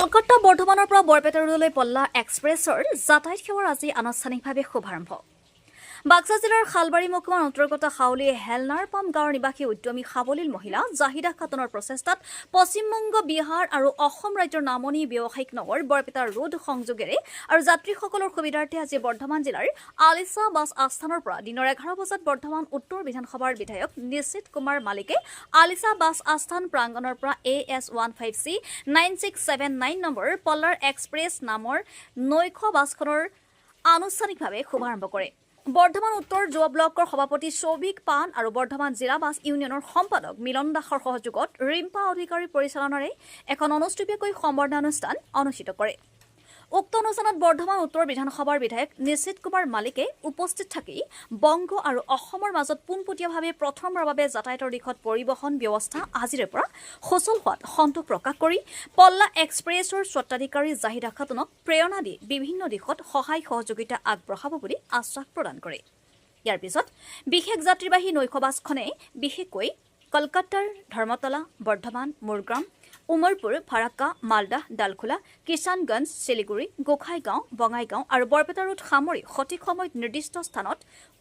কলকাতা বৰ্ধমানৰ পৰা বৰপেটা ৰোডলৈ পল্লা এক্সপ্ৰেছৰ যাতায়াত সেৱাৰ আজি আনুষ্ঠানিকভাৱে শুভাৰম্ভ। বাক্সা জিলাৰ শালবাৰী মহকুমাৰ অন্তৰ্গত হাউলী হেলনাৰ পাম গাঁৱৰ নিবাসী উদ্যমী সাৱলীল মহিলা জাহিদা খাতুনৰ প্ৰচেষ্টাত পশ্চিমবংগ, বিহাৰ আৰু অসম ৰাজ্যৰ নামনি ব্যৱসায়িক নগৰ বৰপেটা ৰোড সংযোগেৰে আৰু যাত্ৰীসকলৰ সুবিধাৰ্থে আজি বৰ্ধমান জিলাৰ আলিচা বাছ আস্থানৰ পৰা দিনৰ 11 বজাত বৰ্ধমান উত্তৰ বিধানসভাৰ বিধায়ক নিশ্চিত কুমাৰ মালিকে আলিচা বাছ আস্থান প্ৰাংগণৰ পৰা AS15C 9679 নম্বৰ পল্লাৰ এক্সপ্ৰেছ নামৰ নৈশ বাছখনৰ আনুষ্ঠানিকভাৱে শুভাৰম্ভ কৰে। বৰ্ধমান উত্তৰ যুৱ ব্লকৰ সভাপতি শৌভিক পান আৰু বৰ্ধমান জিলা বাছ ইউনিয়নৰ সম্পাদক মিলন দাসৰ সহযোগত ৰিম্পা অধিকাৰীৰ পৰিচালনাৰে এখন অনুষ্ঠিতকৈ সম্বৰ্ধনা অনুষ্ঠান অনুষ্ঠিত কৰে। উক্ত অনুষ্ঠানত বৰ্ধমান উত্তৰ বিধানসভাৰ বিধায়ক নিশ্চিত কুমাৰ মালিকে উপস্থিত থাকি বংগ আৰু অসমৰ মাজত পোনপটীয়াভাৱে প্ৰথমবাৰৰ বাবে যাতায়াতৰ দিশত পৰিবহণ ব্যৱস্থা আজিৰে পৰা সচল হোৱাত সন্তোষ প্ৰকাশ কৰি পল্লা এক্সপ্ৰেছৰ স্বত্বাধিকাৰী জাহিদা খাতুনক প্ৰেৰণা দি বিভিন্ন দিশত সহায় সহযোগিতা আগবঢ়াব বুলি আশ্বাস প্ৰদান কৰে। ইয়াৰ পিছত বিশেষ যাত্ৰীবাহী নৈশ বাছখনে বিশেষকৈ কলকাতাৰ ধৰ্মতলা, বৰ্ধমান, মুৰগ্ৰাম, উমৰপুৰ, ফাৰাক্কা, মালদাহ, ডালখোলা, কিষাণগঞ্জ, শিলিগুৰি, গোসাইগাঁও, বঙাইগাঁও আৰু বৰপেটা ৰোড সামৰি সঠিক সময়ত নিৰ্দিষ্ট স্থানত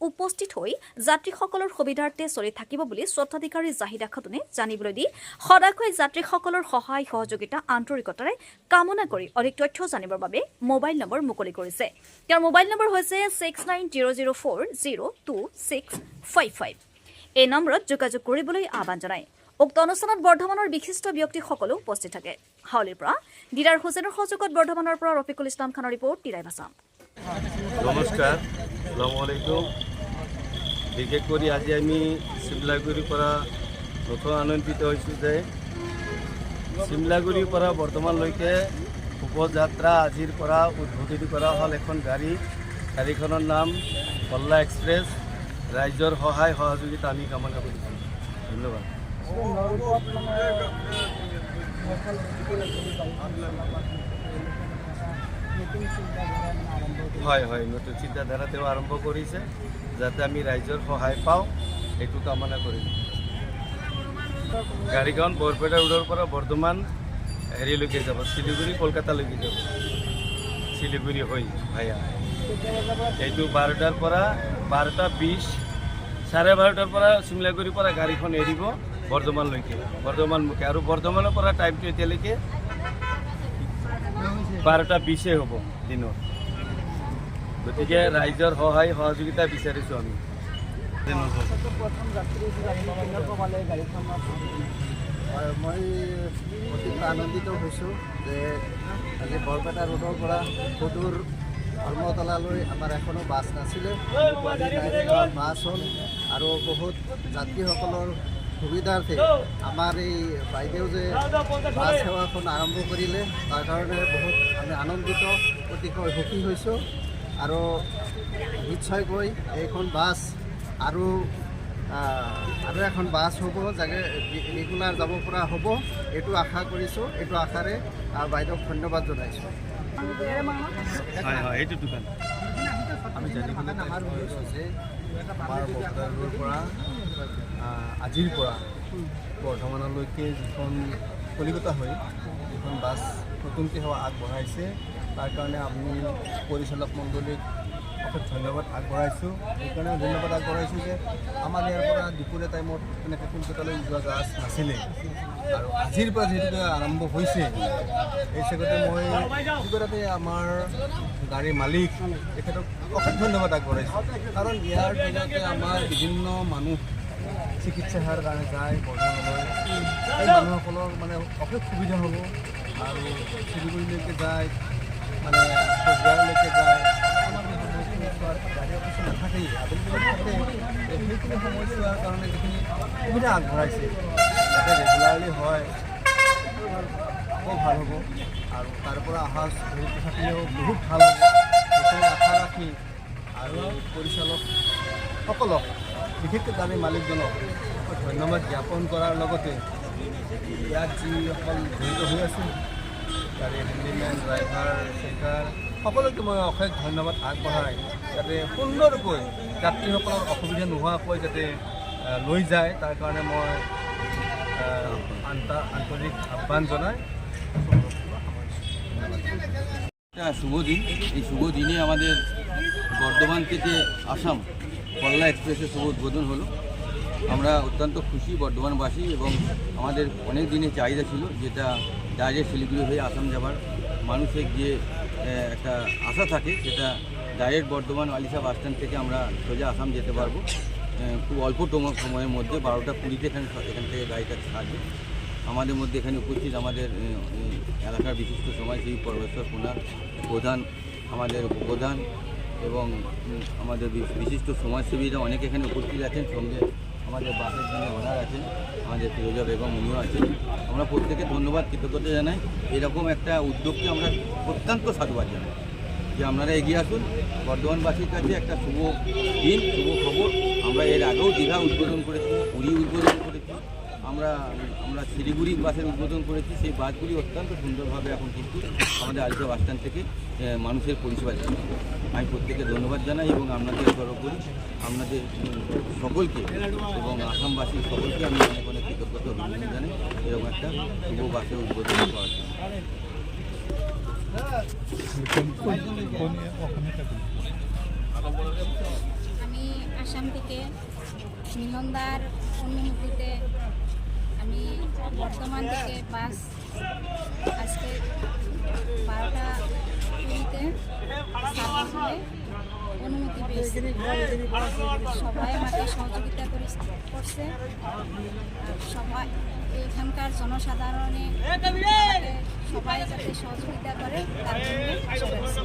উপস্থিত হৈ যাত্ৰীসকলৰ সুবিধাৰ্থে চলি থাকিব বুলি স্বত্বাধিকাৰী জাহিদা খাতুনে জানিবলৈ দি সদায়কৈ যাত্ৰীসকলৰ সহায় সহযোগিতা আন্তৰিকতাৰে কামনা কৰি অধিক তথ্য জানিবৰ বাবে মোবাইল নম্বৰ মুকলি কৰিছে। তেওঁৰ মোবাইল নম্বৰ হৈছে 6900402655। এই নম্বৰত যোগাযোগ কৰিবলৈ আহ্বান জনায়। উক্ত অনুষ্ঠানত বৰ্ধমানৰ বিশিষ্ট ব্যক্তিসকলো উপস্থিত থাকে। হাউলীৰ পৰা দিদাৰ হুছেইনৰ সহযোগত বৰ্ধমানৰ পৰা ৰফিকুল ইছলাম খানৰ ৰিপৰ্ট তিৰাই ভাছাম। নমস্কাৰ, আসসালামু আলাইকুম। বিশেষ কৰি আজি আমি চিমলাগুৰিৰ পৰা নতুন আনন্দিত হৈছোঁ যে চিমলাগুৰিৰ পৰা বৰ্তমানলৈকে শোভাযাত্ৰা আজিৰ পৰা উদ্বোধনী কৰা হ'ল এখন গাড়ীখনৰ নাম পল্লা এক্সপ্ৰেছ। ৰাইজৰ সহায় সহযোগিতা আমি কামনা কৰিছোঁ। ধন্যবাদ। হয়, নতুন চিন্তাধাৰা তেওঁ আৰম্ভ কৰিছে, যাতে আমি ৰাইজৰ সহায় পাওঁ, এইটো কামনা কৰিম। গাড়ীখন বৰপেটা ৰোডৰ পৰা বৰ্ধমান হেৰিলৈকে যাব, শিলিগুৰি, কলকাতালৈকে যাব, শিলিগুৰি হৈ ভায়া। এইটো 12টাৰ পৰা 12:20, 12:30 পৰা চিমলাগুৰিৰ পৰা গাড়ীখন এৰিব বৰ্ধমানমুখে, আৰু বৰ্ধমানৰ পৰা টাইমটো এতিয়ালৈকে 12:20 হ'ব দিনৰ। গতিকে ৰাইজৰ সহায় সহযোগিতা বিচাৰিছোঁ আমি। মই অতি আনন্দিত হৈছোঁ যে আজি বৰপেটা ৰোডৰ পৰা সুদূৰ ধৰ্মতলালৈ আমাৰ এখনো বাছ নাছিলে, বাছ হ'ল, আৰু বহুত যাত্ৰীসকলৰ সুবিধাৰ্থে আমাৰ এই বাইদেউ যে বাছ সেৱাখন আৰম্ভ কৰিলে, তাৰ কাৰণে বহুত আমি আনন্দিত, অতিকৈ সুখী হৈছোঁ। আৰু নিশ্চয়কৈ এইখন বাছ আৰু এখন বাছ হ'ব, যাতে ৰেগুলাৰ যাব পৰা হ'ব, এইটো আশা কৰিছোঁ। এইটো আশাৰে বাইদেউক ধন্যবাদ জনাইছোঁ। এইটো দোকান আমি জানিবলৈ পাৰিছোঁ যে আমাৰ বৰপেটাৰ পৰা আজিৰ পৰা বৰ্ধমানলৈকে যিখন কলিকতা হৈ যিখন বাছ নতুনকৈ সেৱা আগবঢ়াইছে, তাৰ কাৰণে আমি পৰিচালক মণ্ডলীক অশেষ ধন্যবাদ আগবঢ়াইছোঁ। সেইকাৰণে ধন্যবাদ আগবঢ়াইছোঁ যে আমাৰ ইয়াৰ পৰা দুপৰীয়া টাইমত এনেকৈ কলকাতালৈ যোৱা বাছ নাছিলে, আৰু আজিৰ পৰা যিহেতু আৰম্ভ হৈছে, এই চেগতে মই কলকাতাতে আমাৰ গাড়ীৰ মালিক তেখেতক অশেষ ধন্যবাদ আগবঢ়াইছোঁ। কাৰণ ইয়াৰ জৰিয়তে আমাৰ বিভিন্ন মানুহ চিকিৎসা সেৱাৰ কাৰণে যায় বৰ্ধমানলৈ, এই মানুহসকলৰ মানে অশেষ সুবিধা হ'ব। আৰু শিলিগুৰিলৈকে যায়, মানে কোচবিহাৰলৈকে যায়, গাড়ী অফিচ নাথাকেই, আবেলি থাকে, সেইখিনি সময়ছোৱাৰ কাৰণে যিখিনি সুবিধা আগবঢ়াইছে, যাতে ৰেগুলাৰলি হয়, আকৌ ভাল হ'ব। আৰু তাৰ পৰা অহা হেৰিটো থাকিলেও বহুত ভাল হ'ব, সেইখিনি আশা ৰাখি আৰু পৰিচালকসকলক, বিশেষকৈ গাড়ী মালিকজনক ধন্যবাদ জ্ঞাপন কৰাৰ লগতে ইয়াত যিসকল জড়িত হৈ আছে, গাড়ী হেণ্ডিমেন, ড্ৰাইভাৰ, চেকাৰ, সকলোকে মই অশেষ ধন্যবাদ আগবঢ়াই যাতে সুন্দৰকৈ যাত্ৰীসকলৰ অসুবিধা নোহোৱাকৈ যাতে লৈ যায়, তাৰ কাৰণে মই আন্তৰিক আহ্বান জনাই শুভ দিন। এই শুভ দিনে আমাদের বর্ধমান থেকে আসাম পল্লা এক্সপ্রেসের শুভ উদ্বোধন হলো। আমরা অত্যন্ত খুশি বর্ধমানবাসী, এবং আমাদের অনেক দিনের চাহিদা ছিল যেটা ডাইরেক্ট শিলিগুড়ি হয়ে আসাম যাবার মানুষের যে একটা আশা থাকে, সেটা ডাইরেক্ট বর্ধমান আলিশা বাসস্ট্যান্ড থেকে আমরা সোজা আসাম যেতে পারবো খুব অল্প সময়ের মধ্যে। 12টা 20-তে এখান থেকে গাড়িটা ছাড়বে। আমাদের মধ্যে এখানে উপস্থিত আমাদের এলাকার বিশিষ্ট সমাজসেবী পরমেশ্বর পুনার প্রধান, আমাদের উপপ্রধান এবং আমাদের বিশিষ্ট সমাজসেবীরা অনেকে এখানে উপস্থিত আছেন। সঙ্গে আমাদের বাসের যিনি ওনার আছেন, আমাদের ফিরোজা বেগম, উনিও আছেন। আমরা প্রত্যেকে ধন্যবাদ কৃতজ্ঞতা জানাই। এরকম একটা উদ্যোগকে আমরা অত্যন্ত সাধুবাদ জানাই যে আপনারা এগিয়ে আসুন। বর্ধমানবাসীর কাছে একটা শুভ দিন, শুভ খবর। আমরা এর আগেও দীঘা উদ্বোধন করেছি, পুরী উদ্বোধন করেছি, আমরা শিলিগুড়ি বাসের উদ্বোধন করেছি। সেই বাসগুলি অত্যন্ত সুন্দরভাবে এখন কিন্তু আমাদের আলিশা বাসস্ট্যান্ড থেকে মানুষের পরিষেবা দিচ্ছে। আমি প্রত্যেকে ধন্যবাদ জানাই এবং আপনাদের সর্বোপরি আপনাদের সকলকে এবং আসামবাসীর সকলকে আমি অনেক অনেক কৃতজ্ঞতা অভিনন্দন জানাই এরকম একটা শুভ বাসের উদ্বোধন করার জন্য। আমি আসাম থেকে মিলনদার অনুমতিতে আমি বর্ধমান থেকে বাস আজকে 12টা 20-তে সার্ভিস হলে অনুমতি পেয়েছি। সবাই আমাকে সহযোগিতা করছে, আর সবাই এখানকার জনসাধারণে সবাই যাতে সহযোগিতা করে তার জন্য আশা করছি।